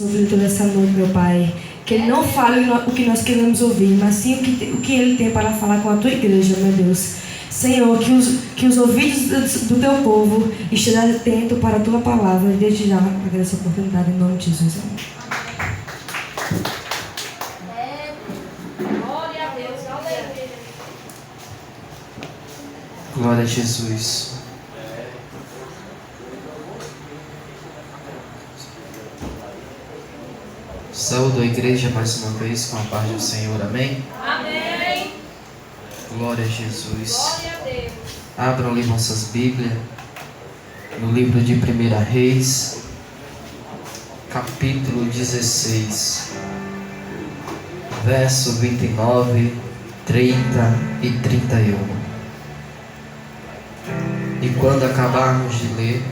Sobre toda essa noite, meu Pai, que Ele não fale o que nós queremos ouvir, mas sim o que Ele tem para falar com a Tua igreja, meu Deus. Senhor, que os ouvidos do Teu povo estejam atentos para a Tua palavra. E desde já agradeço a oportunidade em nome de Jesus. Glória a Deus, aleluia. Glória a Jesus. Saúdo a igreja mais uma vez com a paz do Senhor, amém? Amém. Glória a Jesus. Glória a Deus. Abram ali vossas Bíblias no livro de 1 Reis, capítulo 16, verso 29, 30 e 31. E quando acabarmos de ler,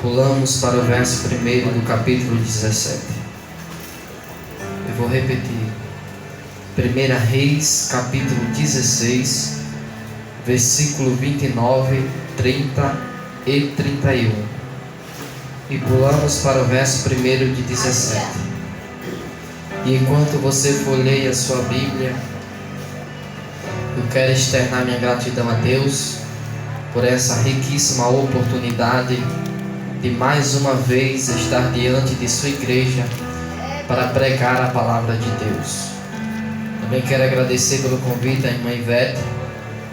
pulamos para o verso 1 do capítulo 17. Eu vou repetir. 1 Reis, capítulo 16, versículo 29, 30 e 31. E pulamos para o verso 1 de 17. E enquanto você folheia a sua Bíblia, eu quero externar minha gratidão a Deus por essa riquíssima oportunidade de mais uma vez estar diante de sua igreja para pregar a palavra de Deus. Também quero agradecer pelo convite à irmã Ivete,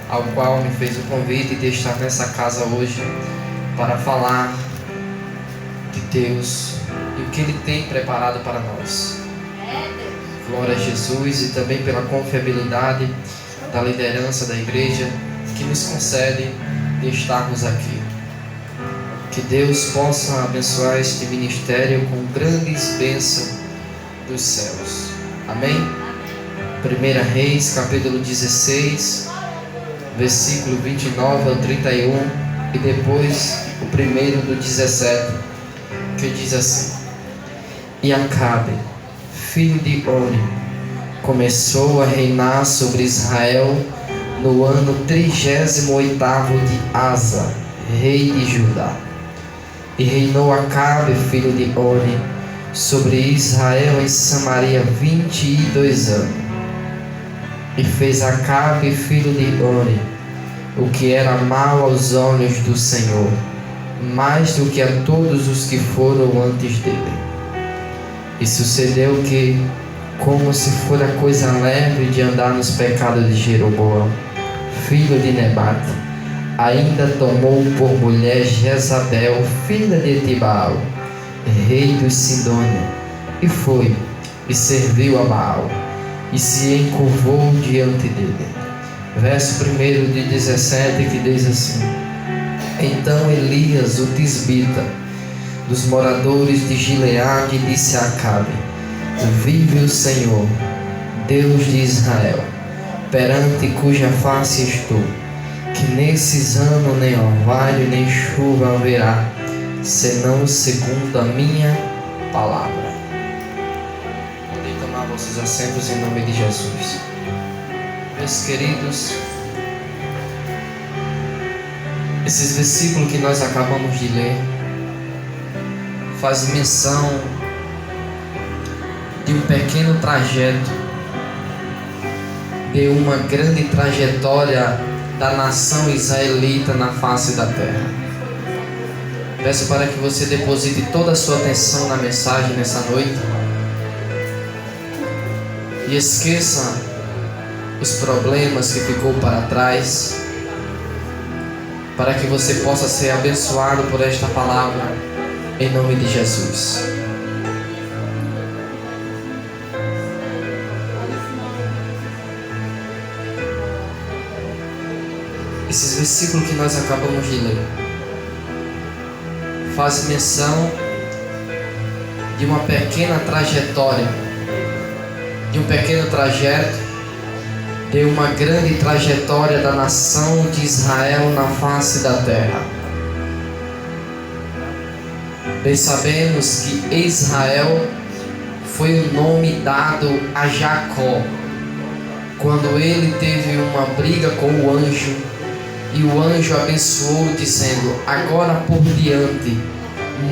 ao qual me fez o convite de estar nessa casa hoje para falar de Deus e o que Ele tem preparado para nós. Glória a Jesus. E também pela confiabilidade da liderança da igreja que nos concede de estarmos aqui. Que Deus possa abençoar este ministério com grandes bênçãos dos céus. Amém? 1 Reis, capítulo 16, versículo 29 ao 31, e depois o primeiro do 17, que diz assim: E Acabe, filho de Oni, começou a reinar sobre Israel no ano 38º de Asa, rei de Judá. E reinou Acabe, filho de Oni, sobre Israel em Samaria 22 anos. E fez Acabe, filho de Oni, o que era mal aos olhos do Senhor, mais do que a todos os que foram antes dele. E sucedeu que, como se fora coisa leve de andar nos pecados de Jeroboão, filho de Nebate, ainda tomou por mulher Jezabel, filha de Etibaal, rei dos Sidônia, e foi e serviu a Baal, e se encurvou diante dele. Verso 1 de 17, que diz assim: Então Elias, o tisbita, dos moradores de Gileade, disse a Acabe: Vive o Senhor, Deus de Israel, perante cuja face estou, que nesses anos nem orvalho nem chuva haverá, senão segundo a minha palavra. Podem tomar vossos assentos em nome de Jesus. Meus queridos, esses versículos que nós acabamos de ler faz menção de um pequeno trajeto, de uma grande trajetória da nação israelita na face da terra. Peço para que você deposite toda a sua atenção na mensagem nessa noite e esqueça os problemas que ficou para trás, para que você possa ser abençoado por esta palavra em nome de Jesus. Esses versículos que nós acabamos de ler faz menção de uma pequena trajetória, de um pequeno trajeto, de uma grande trajetória da nação de Israel na face da terra. Bem sabemos que Israel foi o nome dado a Jacó, quando ele teve uma briga com o anjo, e o anjo abençoou, dizendo: agora por diante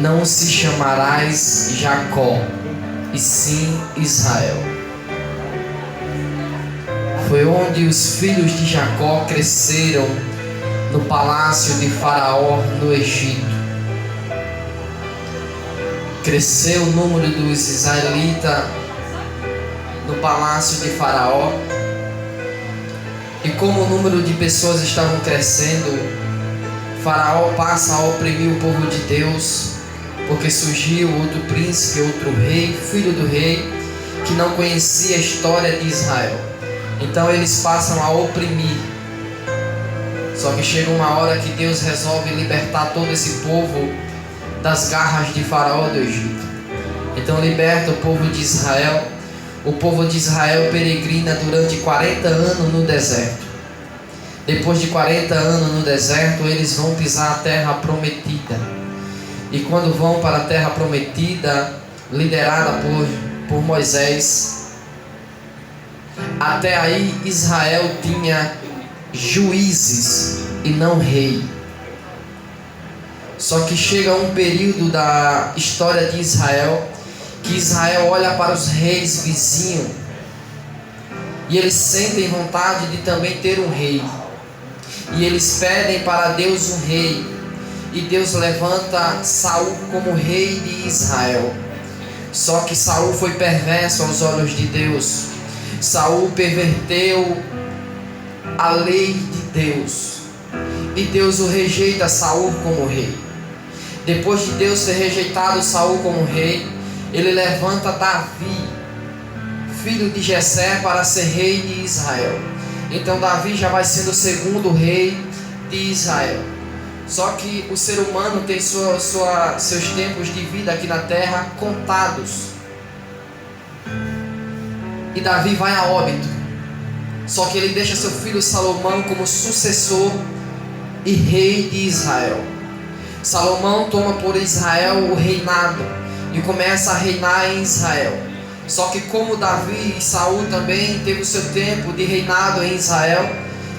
não se chamarás Jacó, e sim Israel. Foi onde os filhos de Jacó cresceram no palácio de Faraó no Egito. Cresceu o número dos israelitas no palácio de Faraó. E como o número de pessoas estavam crescendo, Faraó passa a oprimir o povo de Deus, porque surgiu outro príncipe, outro rei, filho do rei, que não conhecia a história de Israel. Então eles passam a oprimir. Só que chega uma hora que Deus resolve libertar todo esse povo das garras de Faraó do Egito. Então liberta o povo de Israel. O povo de Israel peregrina durante 40 anos no deserto. Depois de 40 anos no deserto, eles vão pisar a terra prometida. E quando vão para a terra prometida, liderada por Moisés, até aí Israel tinha juízes e não rei. Só que chega um período da história de Israel que Israel olha para os reis vizinhos e eles sentem vontade de também ter um rei, e eles pedem para Deus um rei, e Deus levanta Saul como rei de Israel. Só que Saul foi perverso aos olhos de Deus. Saul perverteu a lei de Deus, e Deus o rejeita Saul como rei. Depois de Deus ter rejeitado Saul como rei, ele levanta Davi, filho de Jessé, para ser rei de Israel. Então Davi já vai sendo o segundo rei de Israel. Só que o ser humano tem seus tempos de vida aqui na terra contados. E Davi vai a óbito. Só que ele deixa seu filho Salomão como sucessor e rei de Israel. Salomão toma por Israel o reinado e começa a reinar em Israel. Só que como Davi e Saul também teve o seu tempo de reinado em Israel,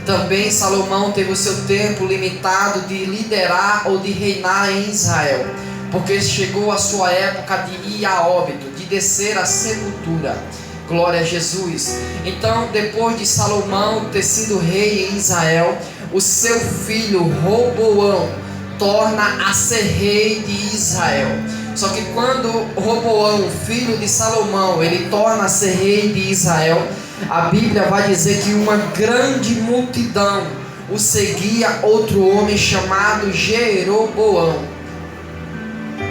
também Salomão teve o seu tempo limitado de liderar ou de reinar em Israel, porque chegou a sua época de ir a óbito, de descer à sepultura. Glória a Jesus. Então, depois de Salomão ter sido rei em Israel, o seu filho Roboão torna a ser rei de Israel. Só que quando Roboão, filho de Salomão, ele torna a ser rei de Israel, a Bíblia vai dizer que uma grande multidão o seguia outro homem chamado Jeroboão.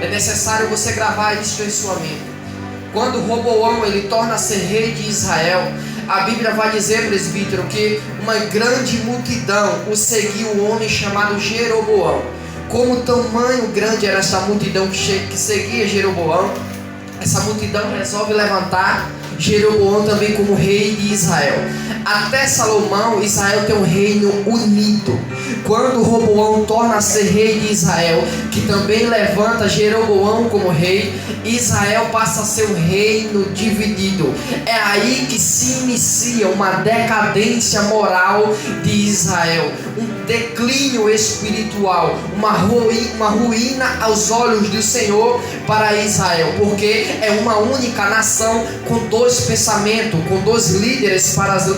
É necessário você gravar isso em sua mente. Quando Roboão ele torna a ser rei de Israel, a Bíblia vai dizer, presbítero, que uma grande multidão o seguia o homem chamado Jeroboão. Como tamanho grande era essa multidão que seguia Jeroboão, essa multidão resolve levantar Jeroboão também como rei de Israel. Até Salomão, Israel tem um reino unido. Quando Roboão torna a ser rei de Israel, que também levanta Jeroboão como rei, Israel passa a ser um reino dividido. É aí que se inicia uma decadência moral de Israel, um declínio espiritual, uma ruína aos olhos do Senhor para Israel, porque é uma única nação com dois pensamentos, com dois líderes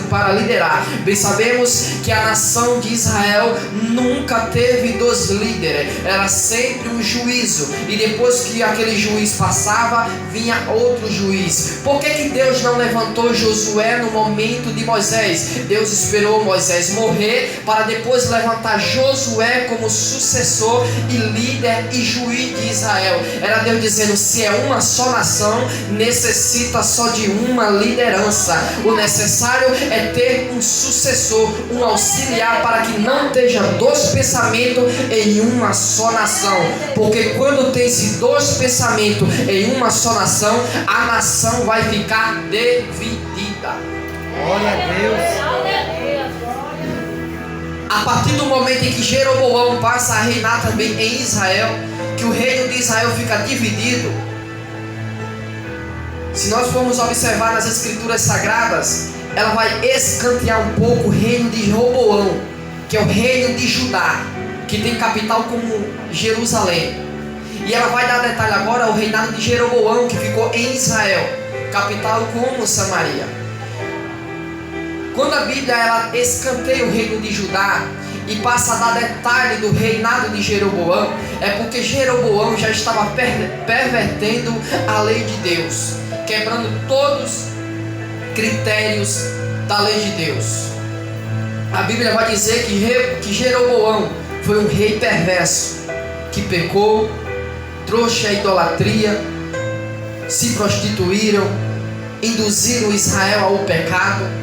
para liderar. Bem sabemos que a nação de Israel nunca teve dois líderes, era sempre um juízo, e depois que aquele juiz passava, vinha outro juiz. Por que Deus não levantou Josué no momento de Moisés? Deus esperou Moisés morrer para depois levantar Josué como sucessor e líder e juiz de Israel. Era Deus dizendo: se é uma só nação, necessita só de uma liderança. O necessário é ter um sucessor, um auxiliar, para que não esteja dois pensamentos em uma só nação. Porque quando tem-se dois pensamentos em uma só nação, a nação vai ficar dividida. Glória a Deus. A partir do momento em que Jeroboão passa a reinar também em Israel, que o reino de Israel fica dividido, se nós formos observar nas escrituras sagradas, ela vai escantear um pouco o reino de Roboão, que é o reino de Judá, que tem capital como Jerusalém. E ela vai dar detalhe agora ao reinado de Jeroboão, que ficou em Israel, capital como Samaria. Quando a Bíblia ela escanteia o reino de Judá e passa a dar detalhe do reinado de Jeroboão, é porque Jeroboão já estava pervertendo a lei de Deus, quebrando todos os critérios da lei de Deus. A Bíblia vai dizer que Jeroboão foi um rei perverso, que pecou, trouxe a idolatria, se prostituíram, induziram Israel ao pecado.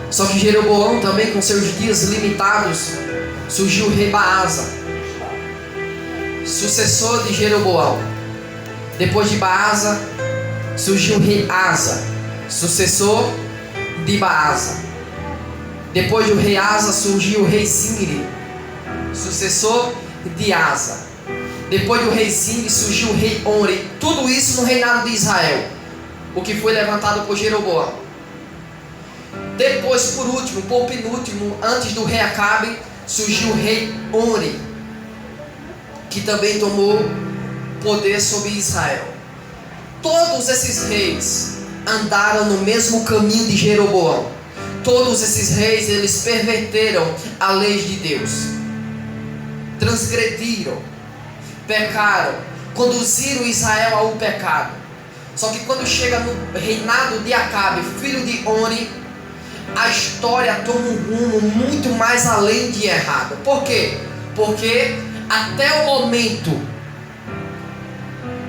Só que Jeroboão também, com seus dias limitados, surgiu o rei Baasa, sucessor de Jeroboão. Depois de Baasa, surgiu o rei Asa, sucessor de Baasa. Depois do rei Asa, surgiu o rei Zimri, sucessor de Asa. Depois do rei Zimri, surgiu o rei Omri. Tudo isso no reinado de Israel, o que foi levantado por Jeroboão. Depois, por último, por penúltimo, antes do rei Acabe, surgiu o rei Omri, que também tomou poder sobre Israel. Todos esses reis andaram no mesmo caminho de Jeroboão. Todos esses reis, eles perverteram a lei de Deus, transgrediram, pecaram, conduziram Israel ao pecado. Só que quando chega no reinado de Acabe, filho de Omri, a história toma um rumo muito mais além de errado. Por quê? Porque até o momento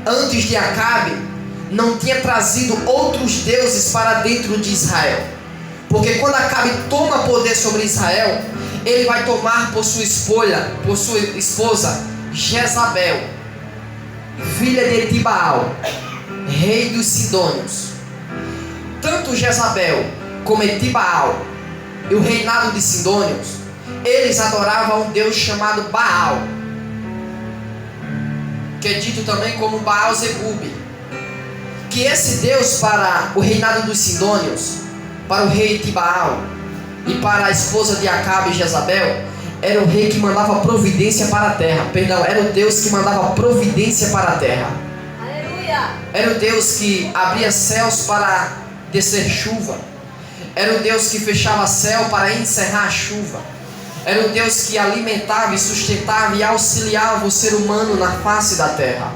antes de Acabe não tinha trazido outros deuses para dentro de Israel. Porque quando Acabe toma poder sobre Israel, ele vai tomar por sua esposa Jezabel, filha de Etibaal, rei dos Sidônios. Tanto Jezabel como Etibaal e o reinado de Sidônios, eles adoravam um deus chamado Baal, que é dito também como Baal-Zebub. Que esse deus, para o reinado dos Sidônios, para o rei Etibaal e para a esposa de Acabe, Jezabel, era o rei que mandava providência para a terra. Perdão, era o Deus que mandava providência para a terra. Aleluia. Era o Deus que abria céus para descer chuva. Era o Deus que fechava céu para encerrar a chuva. Era o Deus que alimentava e sustentava e auxiliava o ser humano na face da terra.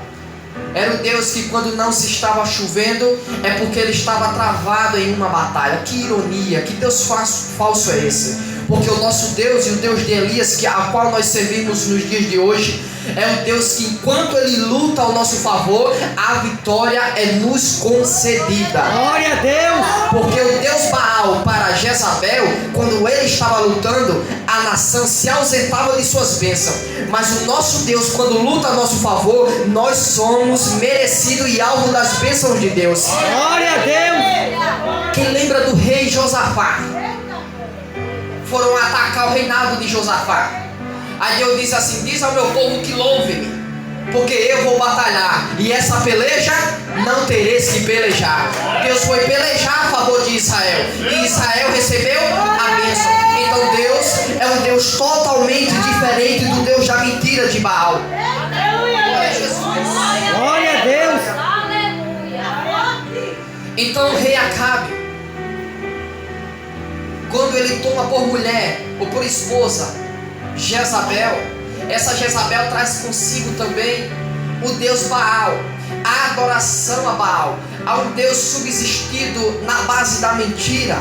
Era o Deus que, quando não se estava chovendo, é porque ele estava travado em uma batalha. Que ironia, que Deus falso é esse? Porque o nosso Deus e o Deus de Elias, a qual nós servimos nos dias de hoje, é um Deus que, enquanto Ele luta ao nosso favor, a vitória é nos concedida. Glória a Deus! Porque o Deus Baal para Jezabel, quando ele estava lutando, a nação se ausentava de suas bênçãos. Mas o nosso Deus, quando luta a nosso favor, nós somos merecidos e alvo das bênçãos de Deus. Glória a Deus! Quem lembra do rei Josafá? Foram atacar o reinado de Josafá. Aí Deus disse assim: diz ao meu povo que louve-me, porque eu vou batalhar, e essa peleja não tereis que pelejar. Deus foi pelejar a favor de Israel, e Israel recebeu a bênção. Então Deus é um Deus totalmente diferente do Deus da mentira de Baal. Glória a Jesus. Glória a Deus! Aleluia. Então o rei Acabe, quando ele toma por mulher ou por esposa Jezabel, essa Jezabel traz consigo também o Deus Baal, a adoração a Baal, a um Deus subsistido na base da mentira,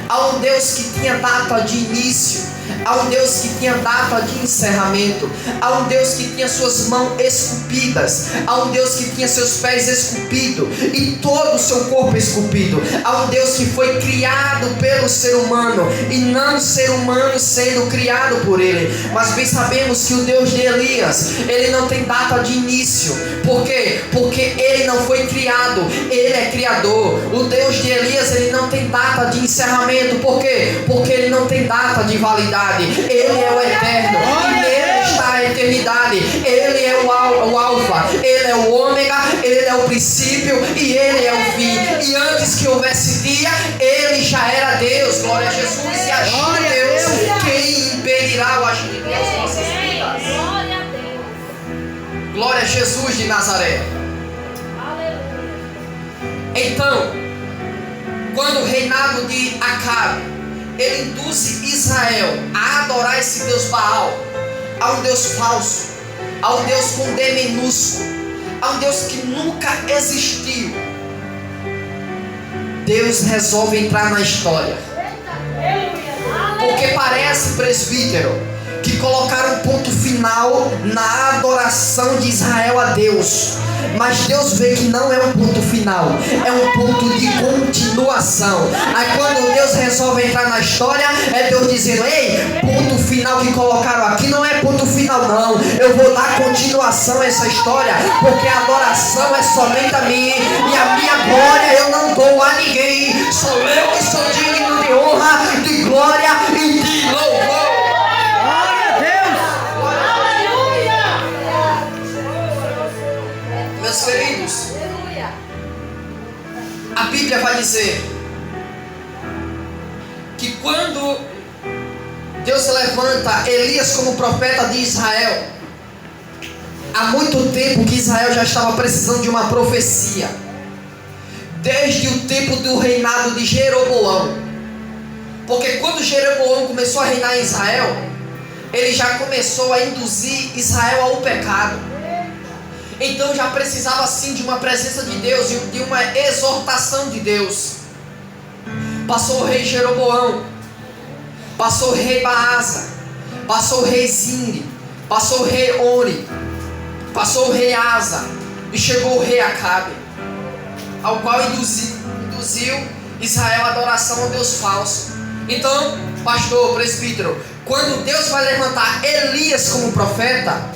a um Deus que tinha data de início, a um Deus que tinha data de encerramento, a um Deus que tinha suas mãos esculpidas, a um Deus que tinha seus pés esculpidos e todo o seu corpo esculpido, a um Deus que foi criado pelo ser humano e não o ser humano sendo criado por ele. Mas bem sabemos que o Deus de Elias, ele não tem data de início. Por quê? Porque ele não foi criado, ele é criador. O Deus de Elias, ele não tem data de encerramento. Por quê? Porque ele não tem data de validade. Ele é o eterno e nele está a eternidade. Ele é o alfa, ele é o ômega, ele é o princípio e ele é o fim. E antes que houvesse dia, ele já era Deus. Glória a Jesus. E agir de Deus, quem impedirá o agir de Deus em nossas vidas? Glória a Deus. Glória a Jesus de Nazaré. Aleluia. Então, quando o reinado de Acabe, ele induz Israel a adorar esse Deus Baal, a um Deus falso, a um Deus com D minúsculo, a um Deus que nunca existiu, Deus resolve entrar na história. Porque parece, presbítero, que colocaram um ponto final na adoração de Israel a Deus. Mas Deus vê que não é um ponto final, é um ponto de continuação. Aí quando Deus resolve entrar na história, é Deus dizendo: ei, ponto final que colocaram aqui não é ponto final não. Eu vou dar continuação a essa história, porque a adoração é somente a mim, e a minha glória eu não dou a ninguém. Sou eu que sou digno de honra, de glória e de louvor. Meus queridos, a Bíblia vai dizer que quando Deus levanta Elias como profeta de Israel, há muito tempo que Israel já estava precisando de uma profecia, desde o tempo do reinado de Jeroboão. Porque quando Jeroboão começou a reinar em Israel, ele já começou a induzir Israel ao pecado. Então já precisava sim de uma presença de Deus, de uma exortação de Deus. Passou o rei Jeroboão, passou o rei Baasa, passou o rei Zimri, passou o rei Oni, passou o rei Asa, e chegou o rei Acabe, ao qual induziu Israel à adoração ao Deus falso. Então, pastor, presbítero, quando Deus vai levantar Elias como profeta,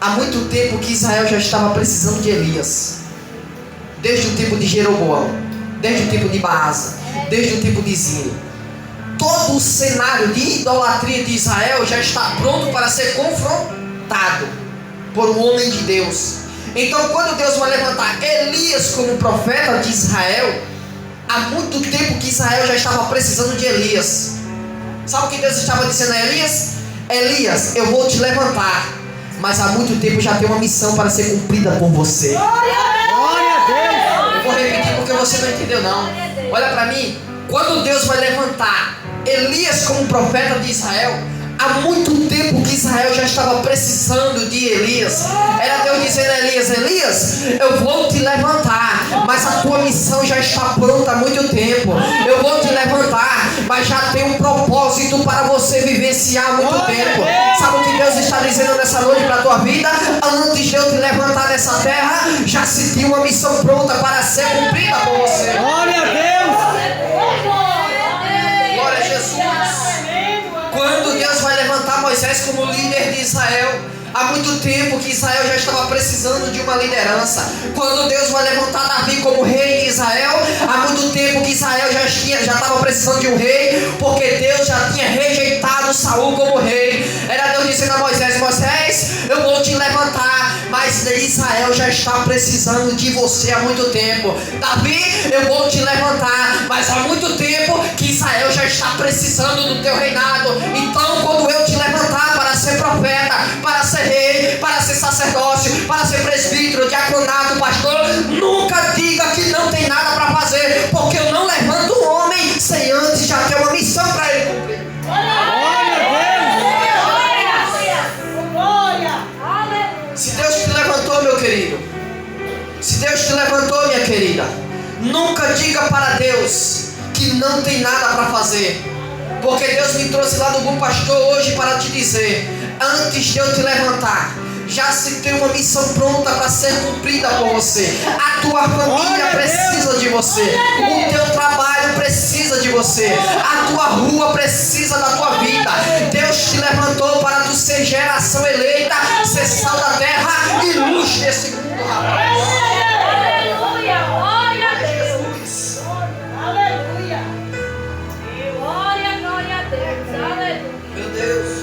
há muito tempo que Israel já estava precisando de Elias. Desde o tempo de Jeroboão, desde o tempo de Baasa, desde o tempo de Zimri. Todo o cenário de idolatria de Israel já está pronto para ser confrontado por um homem de Deus. Então quando Deus vai levantar Elias como profeta de Israel, há muito tempo que Israel já estava precisando de Elias. Sabe o que Deus estava dizendo a Elias? Elias, eu vou te levantar, mas há muito tempo já tem uma missão para ser cumprida por você. Glória a Deus! Eu vou repetir porque você não entendeu não. Olha para mim. Quando Deus vai levantar Elias como profeta de Israel, há muito tempo que Israel já estava precisando de Elias. Era Deus dizendo a Elias: Elias, eu vou te levantar, mas a tua missão já está pronta há muito tempo. Eu vou te levantar, mas já tem um propósito para você vivenciar há muito tempo. Sabe o que Deus está dizendo nessa noite para a tua vida? Antes de eu te levantar nessa terra, já se tinha uma missão pronta para ser cumprida por você. Glória a Deus! Glória a Jesus. Quando Deus vai levantar Moisés como líder de Israel, há muito tempo que Israel já estava precisando de uma liderança. Quando Deus vai levantar Davi como rei de Israel, há muito tempo que Israel já estava precisando de um rei, porque Deus já tinha rejeitado Saul como rei. Era Deus dizendo a Moisés: Moisés, eu vou te levantar, mas Israel já está precisando de você há muito tempo. Davi, eu vou te levantar, mas há muito tempo que Israel já está precisando do teu reinado. Então quando eu te levantar para ser profeta, para ser rei, para ser sacerdócio, para ser presbítero, diaconato, pastor, nunca diga que não tem nada para fazer, porque eu não levanto um homem sem antes já ter uma missão para ele cumprir. Se Deus te levantou, meu querido, se Deus te levantou, minha querida, nunca diga para Deus que não tem nada para fazer, porque Deus me trouxe lá do Bom Pastor hoje para te dizer: antes de eu te levantar, já se tem uma missão pronta para ser cumprida por você. A tua família precisa de você, o teu trabalho precisa de você, a tua rua precisa da tua vida. Deus te levantou para tu ser geração eleita, ser sal da terra e luz desse mundo, rapaz. Aleluia, glória a Deus. Jesus. Aleluia. Glória a Deus. Aleluia. Meu Deus.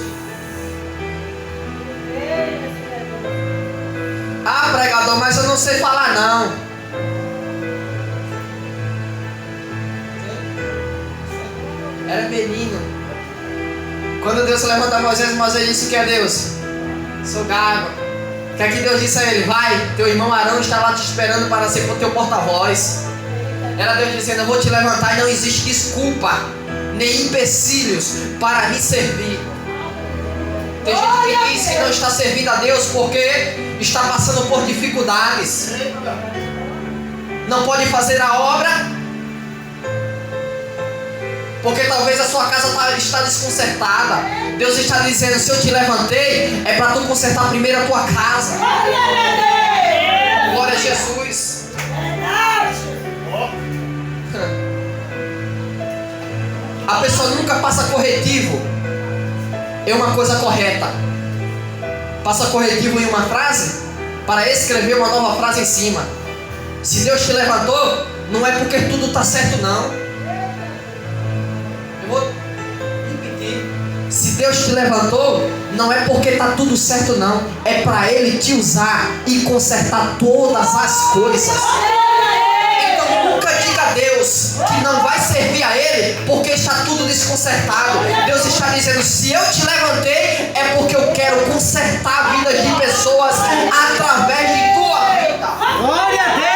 Ah, pregador, mas eu não sei falar não. Era menino. Quando Deus levanta Moisés, Moisés disse: que é Deus? Sou gago. que é que Deus disse a ele? Vai, teu irmão Arão está lá te esperando para ser o teu porta-voz. Era Deus dizendo, eu vou te levantar e não existe desculpa, nem empecilhos para me servir. Tem gente que diz que não está servindo a Deus porque está passando por dificuldades. Não pode fazer a obra porque talvez a sua casa está desconcertada. Deus está dizendo, se eu te levantei, é para tu consertar primeiro a tua casa. Glória a Jesus. A pessoa nunca passa corretivo em uma coisa correta. Passa corretivo em uma frase para escrever uma nova frase em cima. Se Deus te levantou, não é porque tudo está certo, não. Eu vou repetir. Se Deus te levantou, não é porque está tudo certo, não. É para Ele te usar e consertar todas as coisas. Então nunca diga a Deus que não vai servir a Ele porque está tudo desconcertado. Deus está dizendo, se eu te levantei, é porque eu quero consertar a vida de pessoas através de tua vida. Glória a Deus!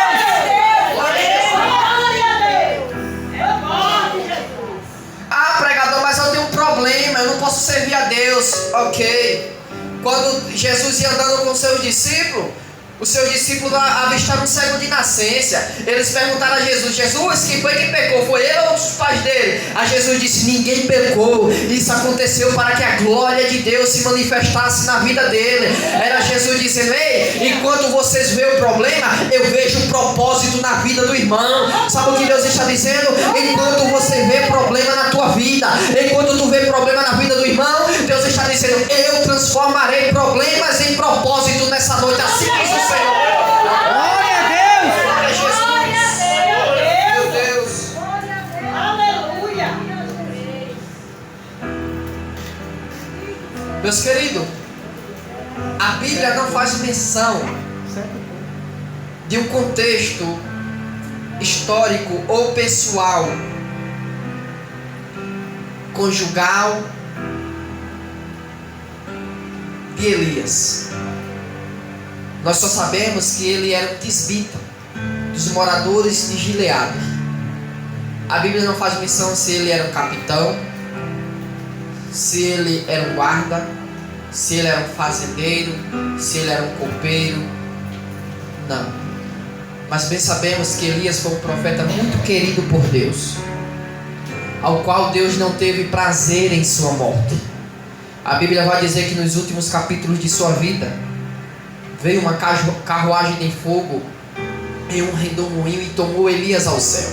Ah, pregador, mas eu tenho um problema, eu não posso servir a Deus. Ok. Quando Jesus ia andando com seus discípulos, os seus discípulos avistaram um cego de nascença. Eles perguntaram a Jesus, Jesus, quem foi que pecou? Foi ele ou os pais dele? A Jesus disse, ninguém pecou. Isso aconteceu para que a glória de Deus se manifestasse na vida dele. Era Jesus dizendo, ei, enquanto vocês veem o problema, eu vejo o propósito na vida do irmão. Sabe o que Deus está dizendo? Enquanto você vê problema na tua vida, enquanto tu vê problema na vida do irmão, Deus está dizendo, eu transformarei problemas em propósito nessa noite. Assim diz o Senhor. Glória a Deus! Glória a Jesus. Meu Deus. Aleluia. Meus queridos, a Bíblia não faz menção de um contexto histórico ou pessoal, conjugal de Elias. Nós só sabemos que ele era um tisbita dos moradores de Gileade. A Bíblia não faz menção se ele era um capitão, se ele era um guarda, se ele era um fazendeiro, se ele era um copeiro. Não. Mas bem sabemos que Elias foi um profeta muito querido por Deus, ao qual Deus não teve prazer em sua morte. A Bíblia vai dizer que nos últimos capítulos de sua vida veio uma carruagem de fogo em um redemoinho e tomou Elias ao céu.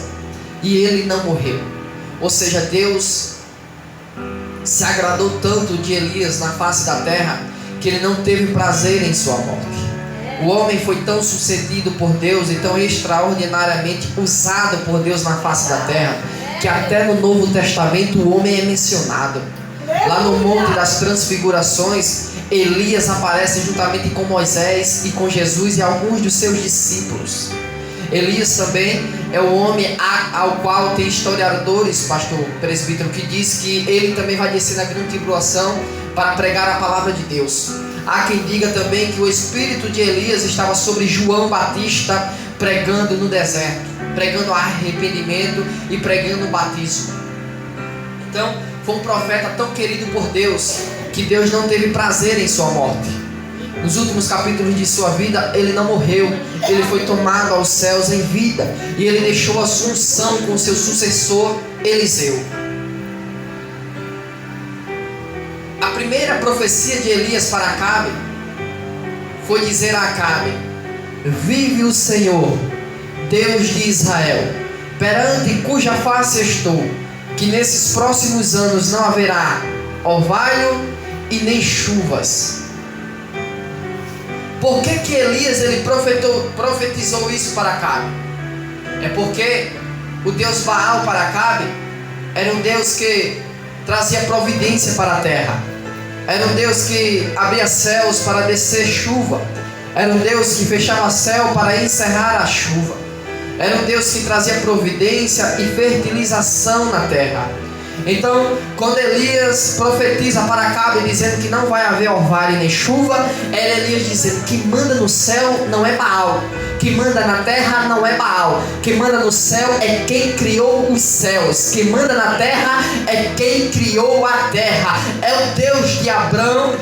E ele não morreu. Ou seja, Deus se agradou tanto de Elias na face da terra que ele não teve prazer em sua morte. O homem foi tão sucedido por Deus e tão extraordinariamente usado por Deus na face da terra que até no Novo Testamento o homem é mencionado. Lá no Monte das Transfigurações, Elias aparece juntamente com Moisés e com Jesus e alguns dos seus discípulos. Elias também é o homem ao qual tem historiadores, pastor presbítero, que diz que ele também vai descer na grande tribulação para pregar a palavra de Deus. Há quem diga também que o espírito de Elias estava sobre João Batista pregando no deserto, pregando arrependimento e pregando o batismo. Então, foi um profeta tão querido por Deus que Deus não teve prazer em sua morte. Nos últimos capítulos de sua vida, ele não morreu, ele foi tomado aos céus em vida e ele deixou a sua unção com seu sucessor Eliseu. A primeira profecia de Elias para Acabe foi dizer a Acabe: vive o Senhor, Deus de Israel, perante cuja face estou, que nesses próximos anos não haverá orvalho e nem chuvas. Por que Elias ele profetizou isso para Acabe? É porque o Deus Baal para Acabe era um Deus que trazia providência para a terra. Era um Deus que abria céus para descer chuva. Era um Deus que fechava céu para encerrar a chuva. Era um Deus que trazia providência e fertilização na terra. Então, quando Elias profetiza para Acabe dizendo que não vai haver orvalho nem chuva, era Elias dizendo que manda no céu não é Baal, que manda na terra não é Baal, que manda no céu é quem criou os céus, que manda na terra é quem criou a terra. É o Deus de Abraão,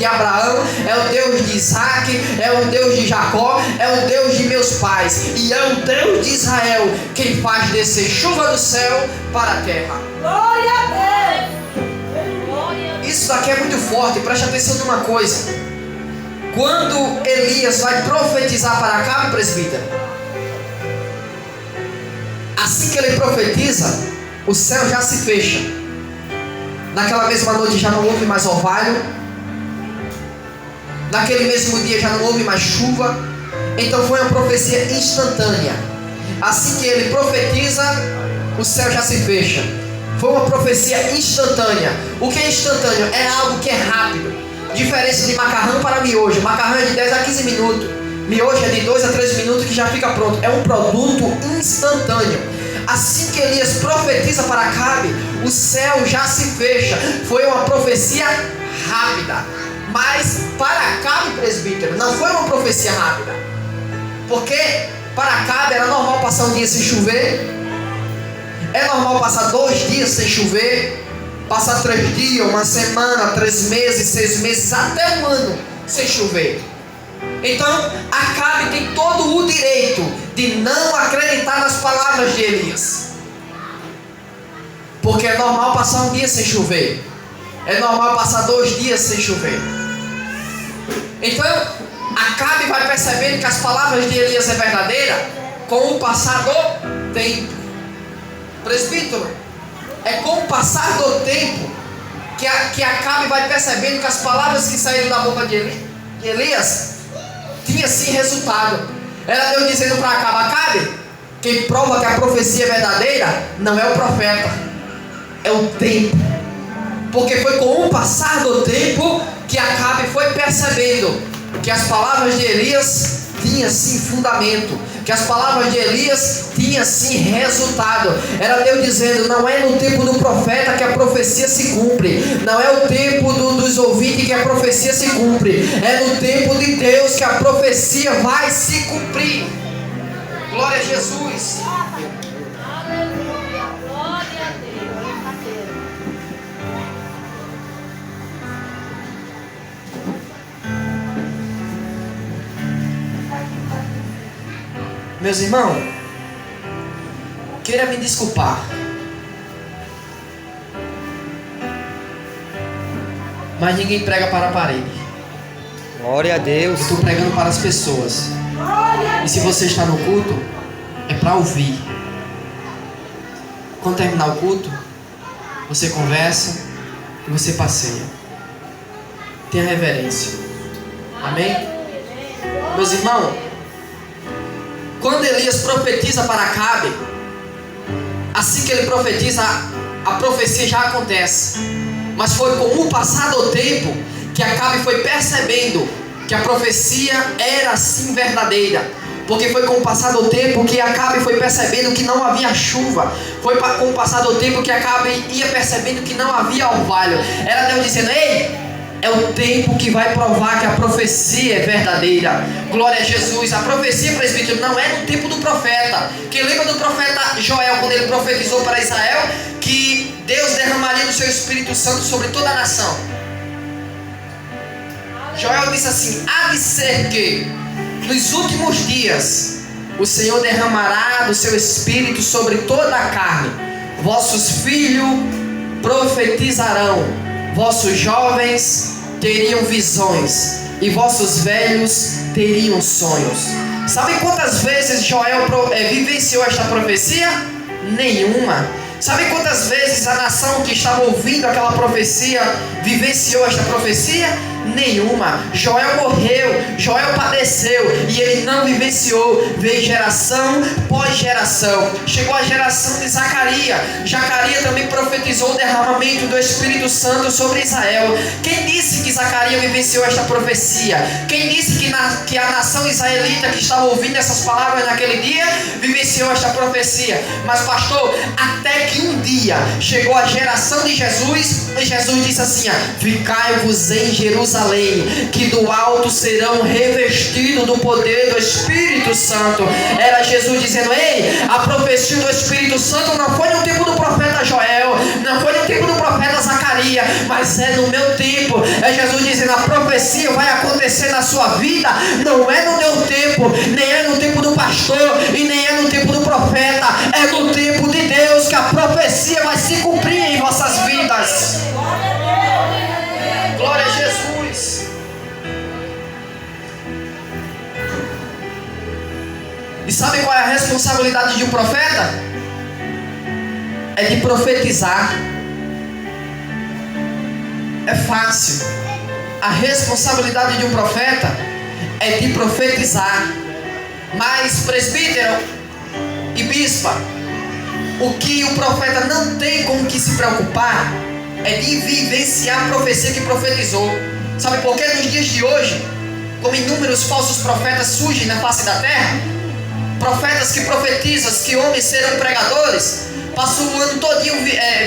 é o Deus de Isaac, é o Deus de Jacó, é o Deus de meus pais, e é o Deus de Israel quem faz descer chuva do céu para a terra. Glória a Deus. Isso daqui é muito forte, preste atenção numa coisa. Quando Elias vai profetizar para Acabe, presbítero, assim que ele profetiza, o céu já se fecha. Naquela mesma noite já não houve mais orvalho, naquele mesmo dia já não houve mais chuva. Então foi uma profecia instantânea. Assim que ele profetiza, o céu já se fecha. Foi uma profecia instantânea. O que é instantâneo? É algo que é rápido. Diferença de macarrão para miojo. Macarrão é de 10 a 15 minutos. Miojo é de 2 a 3 minutos que já fica pronto. É um produto instantâneo. Assim que Elias profetiza para Acabe, o céu já se fecha. Foi uma profecia rápida. Mas para Acabe, presbítero, não foi uma profecia rápida. Porque para Acabe era normal passar um dia sem chover. É normal passar 2 dias sem chover, passar 3 dias, uma semana, 3 meses, 6 meses, até um ano sem chover. Então, Acabe tem todo o direito de não acreditar nas palavras de Elias. Porque é normal passar um dia sem chover. É normal passar 2 dias sem chover. Então, Acabe vai percebendo que as palavras de Elias é verdadeira com o passar do tempo. Presbítero, é com o passar do tempo que Acabe vai percebendo que as palavras que saíram da boca de Elias tinha sim resultado. Era Deus dizendo para Acabe: quem prova que a profecia é verdadeira não é o profeta, é o tempo. Porque foi com o passar do tempo que Acabe foi percebendo que as palavras de Elias tinha sim fundamento, que as palavras de Elias tinham sim resultado. Era Deus dizendo: não é no tempo do profeta que a profecia se cumpre, não é o tempo dos ouvintes que a profecia se cumpre, é no tempo de Deus que a profecia vai se cumprir. Glória a Jesus. Aleluia. Glória a Deus. Meus irmãos, queira me desculpar, mas ninguém prega para a parede. Glória a Deus. Eu estou pregando para as pessoas. E se você está no culto, é para ouvir. Quando terminar o culto, você conversa e você passeia. Tenha reverência. Amém? Meus irmãos, quando Elias profetiza para Acabe, assim que ele profetiza, a profecia já acontece. Mas foi com o passar do tempo que Acabe foi percebendo que a profecia era assim verdadeira. Porque foi com o passar do tempo que Acabe foi percebendo que não havia chuva. Foi com o passar do tempo que Acabe ia percebendo que não havia orvalho. Era Deus dizendo: ei, é o tempo que vai provar que a profecia é verdadeira. Glória a Jesus. A profecia, presbítero, não é no tempo do profeta. Quem lembra do profeta Joel, quando ele profetizou para Israel que Deus derramaria do seu Espírito Santo sobre toda a nação? Joel disse assim: há de ser que nos últimos dias o Senhor derramará do seu Espírito sobre toda a carne. Vossos filhos profetizarão, vossos jovens teriam visões e vossos velhos teriam sonhos. Sabe quantas vezes Joel vivenciou esta profecia? Nenhuma. Sabe quantas vezes a nação que estava ouvindo aquela profecia vivenciou esta profecia? Nenhuma. Joel morreu, Joel padeceu e ele não vivenciou. Veio geração pós geração. Chegou a geração de Zacarias. Zacarias também profetizou o derramamento do Espírito Santo sobre Israel. Quem disse que Zacarias vivenciou esta profecia? Quem disse que a nação israelita que estava ouvindo essas palavras naquele dia vivenciou vivenciou esta profecia. Mas pastor, até que um dia chegou a geração de Jesus, e Jesus disse assim: ficai-vos em Jerusalém, que do alto serão revestidos do poder do Espírito Santo. Era Jesus dizendo: ei, a profecia do Espírito Santo não foi no tempo do profeta Joel, não foi no tempo do profeta Zacarias, mas é no meu tempo. É Jesus dizendo: a profecia vai acontecer na sua vida, não é no meu tempo, nem é no tempo do pastor e nem é no tempo do profeta, é no tempo de Deus que a profecia vai se cumprir em vossas vidas. Glória a Jesus. E sabe qual é a responsabilidade de um profeta? É de profetizar. É fácil. A responsabilidade de um profeta é de profetizar. Mas, presbítero e bispa, o que o profeta não tem com que se preocupar é de vivenciar a profecia que profetizou. Sabe por quê? Nos dias de hoje, como inúmeros falsos profetas surgem na face da terra, profetas que profetizam que homens serão pregadores, passam o ano todinho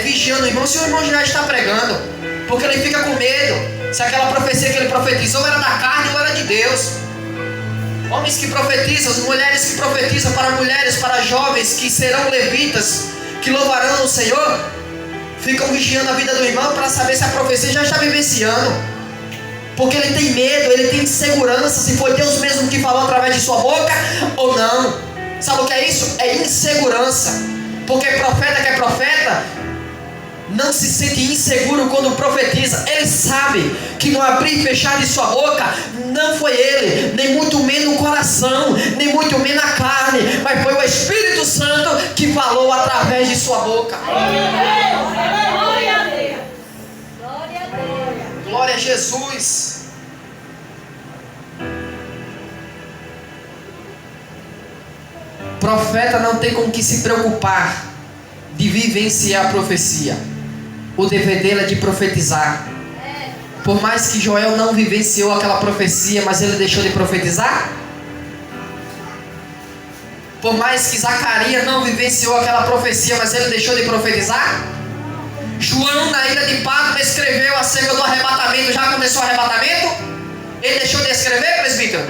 vigiando o irmão se o irmão já está pregando, porque ele fica com medo se aquela profecia que ele profetizou era da carne ou era de Deus. Homens que profetizam, mulheres que profetizam para mulheres, para jovens que serão levitas, que louvarão o Senhor, ficam vigiando a vida do irmão para saber se a profecia já está vivenciando, porque ele tem medo, ele tem insegurança se foi Deus mesmo que falou através de sua boca ou não. Sabe o que é isso? É insegurança. Porque profeta que é profeta não se sente inseguro quando profetiza. Ele sabe que no abrir e fechar de sua boca não foi ele, nem muito menos o coração, nem muito menos a carne, mas foi o Espírito Santo que falou através de sua boca. Glória a Jesus. Profeta não tem com que se preocupar de vivenciar a profecia. O dever dele é de profetizar. Por mais que Joel não vivenciou aquela profecia, mas ele deixou de profetizar. Por mais que Zacarias não vivenciou aquela profecia, mas ele deixou de profetizar. João, na ilha de Patmos, escreveu acerca do arrebatamento. Já começou o arrebatamento? Ele deixou de escrever, presbítero?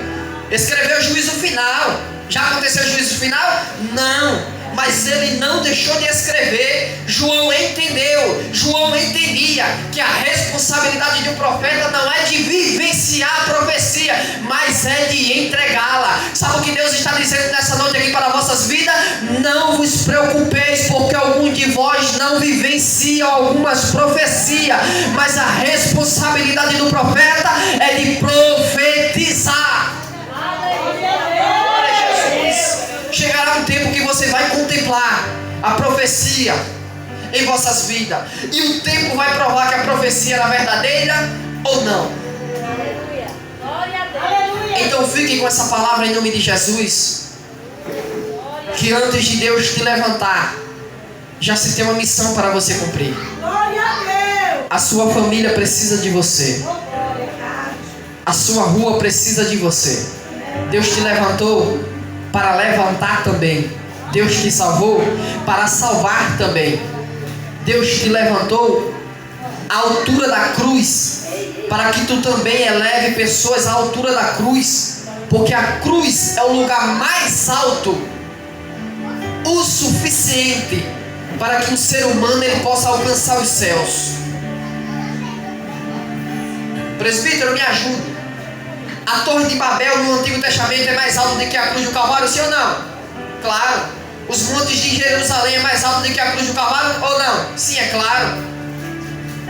Escreveu o juízo final. Já aconteceu o juízo final? Não. Mas ele não deixou de escrever. João entendeu, João entendia que a responsabilidade de um profeta não é de vivenciar a profecia, mas é de entregá-la. Sabe o que Deus está dizendo nessa noite aqui para vossas vidas? Não vos preocupeis, porque algum de vós não vivencia algumas profecias, mas a responsabilidade do profeta é de profetizar. Chegará um tempo que você vai contemplar a profecia em vossas vidas, e o tempo vai provar que a profecia era verdadeira ou não. Então fiquem com essa palavra em nome de Jesus, que antes de Deus te levantar, já se tem uma missão para você cumprir. A sua família precisa de você, a sua rua precisa de você. Deus te levantou para levantar também. Deus te salvou para salvar também. Deus te levantou à altura da cruz, para que tu também eleve pessoas à altura da cruz, porque a cruz é o lugar mais alto, o suficiente para que um ser humano ele possa alcançar os céus. Presbítero, me ajude. A Torre de Babel no Antigo Testamento é mais alta do que a cruz do Calvário, sim ou não? Claro. Os montes de Jerusalém é mais alto do que a cruz do Calvário ou não? Sim, é claro.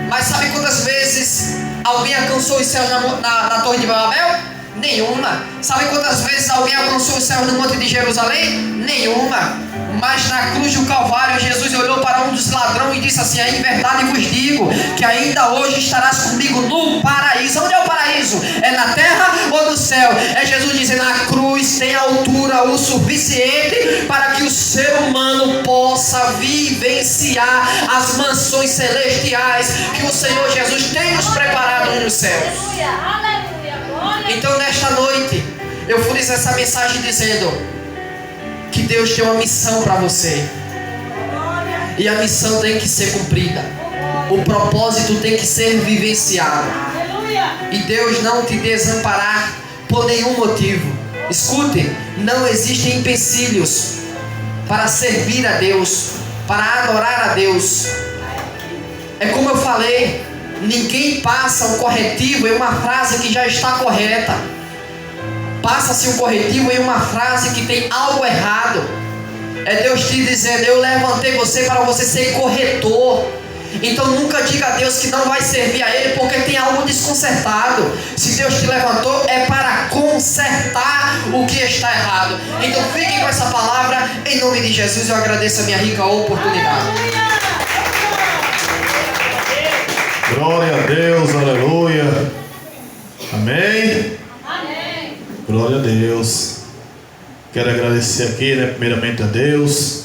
Mas sabe quantas vezes alguém alcançou os céus na Torre de Babel? Nenhuma. Sabe quantas vezes alguém alcançou os céus no Monte de Jerusalém? Nenhuma. Mas na cruz do Calvário, Jesus olhou para um dos ladrões e disse assim: em verdade vos digo, que ainda hoje estarás comigo no paraíso. Onde é o paraíso? É na terra ou no céu? É Jesus dizendo: a cruz tem altura o suficiente para que o ser humano possa vivenciar as mansões celestiais que o Senhor Jesus tem nos preparado nos céus. Então nesta noite eu fiz essa mensagem dizendo que Deus tem uma missão para você. E a missão tem que ser cumprida. O propósito tem que ser vivenciado. E Deus não te desamparar por nenhum motivo. Escute, não existem empecilhos para servir a Deus, para adorar a Deus. É como eu falei, ninguém passa um corretivo em uma frase que já está correta. Passa-se um corretivo em uma frase que tem algo errado. É Deus te dizendo: eu levantei você para você ser corretor. Então nunca diga a Deus que não vai servir a Ele porque tem algo desconcertado. Se Deus te levantou, é para consertar o que está errado. Então fiquem com essa palavra. Em nome de Jesus, eu agradeço a minha rica oportunidade. Glória a Deus, aleluia. Amém? Amém. Glória a Deus. Quero agradecer aqui, né, primeiramente a Deus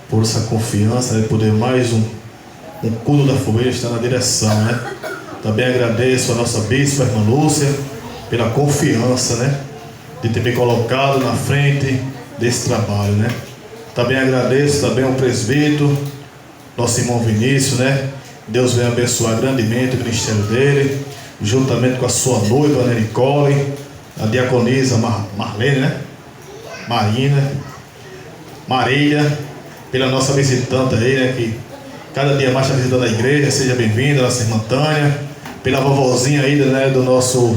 por essa confiança, de poder mais um culto da fogueira estar na direção, né? Também agradeço a nossa bispa, a irmã Lúcia, pela confiança, né, de ter me colocado na frente desse trabalho, né? Também agradeço também ao presbítero, nosso irmão Vinícius, né? Deus venha abençoar grandemente o ministério dele, juntamente com a sua noiva, né, Nicole, a diaconisa Marlene, né? Marina, Marília, pela nossa visitante aí, né, que cada dia mais está visitando a igreja. Seja bem-vinda, nossa irmã Tânia, pela vovozinha aí, né, do nosso